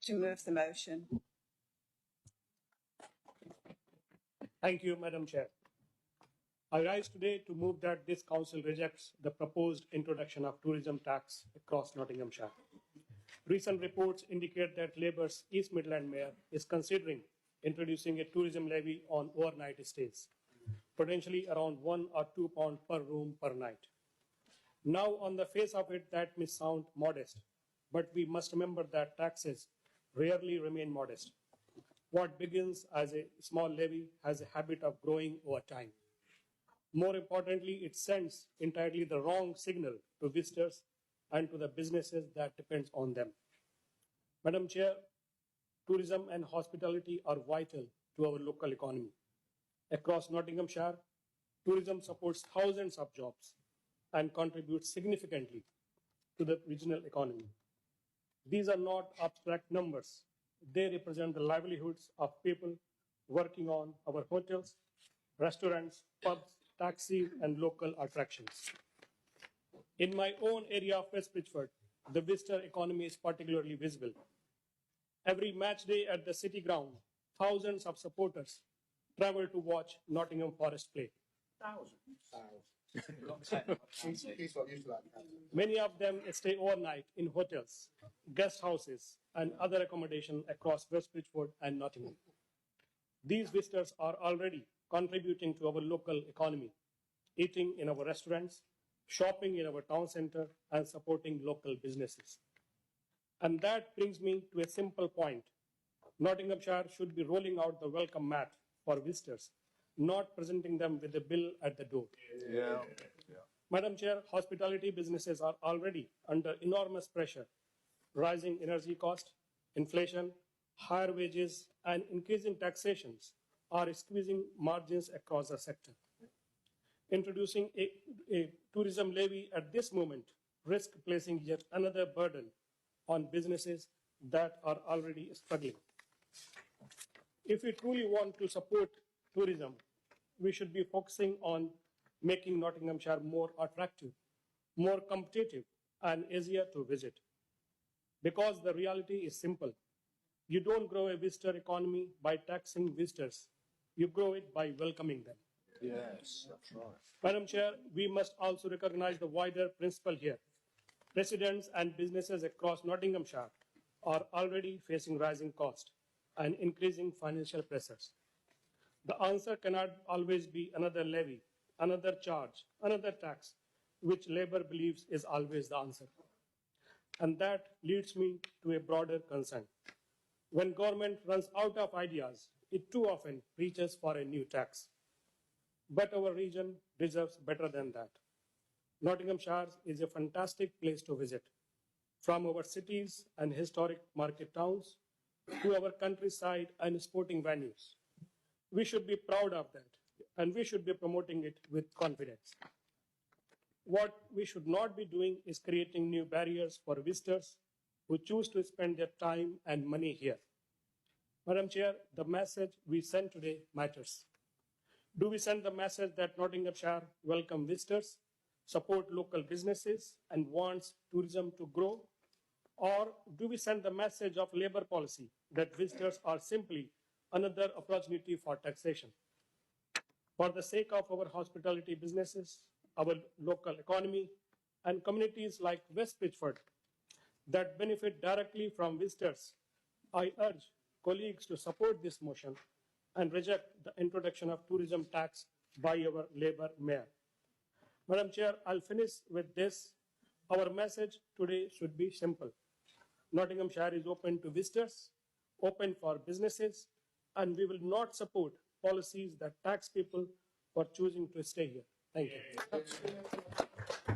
to move the motion. Thank you, Madam Chair. I rise today to move that this Council rejects the proposed introduction of tourism tax across Nottinghamshire. Recent reports indicate that Labour's East Midlands Mayor is considering introducing a tourism levy on overnight stays, potentially around £1 or £2 per room per night. Now, on the face of it, that may sound modest, but we must remember that taxes rarely remain modest. What begins as a small levy has a habit of growing over time. More importantly, it sends entirely the wrong signal to visitors and to the businesses that depend on them. Madam Chair, tourism and hospitality are vital to our local economy. Across Nottinghamshire, tourism supports thousands of jobs and contributes significantly to the regional economy. These are not abstract numbers. They represent the livelihoods of people working on our hotels, restaurants, pubs, taxis, and local attractions. In my own area of West Bridgford, the visitor economy is particularly visible. Every match day at the City Ground, thousands of supporters travel to watch Nottingham Forest play. Many of them stay overnight in hotels, guest houses, and other accommodation across West Bridgford and Nottingham. These visitors are already contributing to our local economy, eating in our restaurants, shopping in our town centre, and supporting local businesses. And that brings me to a simple point. Nottinghamshire should be rolling out the welcome mat for visitors, not presenting them with a bill at the door. Yeah. Madam Chair, hospitality businesses are already under enormous pressure. Rising energy cost, inflation, higher wages, and increasing taxations are squeezing margins across the sector. Introducing a tourism levy at this moment risks placing yet another burden on businesses that are already struggling. If we truly want to support tourism, we should be focusing on making Nottinghamshire more attractive, more competitive, and easier to visit. Because the reality is simple. You don't grow a visitor economy by taxing visitors. You grow it by welcoming them. Yes, that's right. Madam Chair, we must also recognize the wider principle here. Residents and businesses across Nottinghamshire are already facing rising costs and increasing financial pressures. The answer cannot always be another levy, another charge, another tax, which Labour believes is always the answer. And that leads me to a broader concern. When government runs out of ideas, it too often reaches for a new tax. But our region deserves better than that. Nottinghamshire is a fantastic place to visit. From our cities and historic market towns to our countryside and sporting venues. We should be proud of that, and we should be promoting it with confidence. What we should not be doing is creating new barriers for visitors who choose to spend their time and money here. Madam Chair, the message we send today matters. Do we send the message that Nottinghamshire welcomes visitors, support local businesses, and wants tourism to grow? Or do we send the message of Labour policy that visitors are simply another opportunity for taxation? For the sake of our hospitality businesses, our local economy, and communities like West Bridgford that benefit directly from visitors, I urge colleagues to support this motion and reject the introduction of tourism tax by our Labour Mayor. Madam Chair, I'll finish with this. Our message today should be simple. Nottinghamshire is open to visitors, open for businesses, and we will not support policies that tax people for choosing to stay here. Thank you.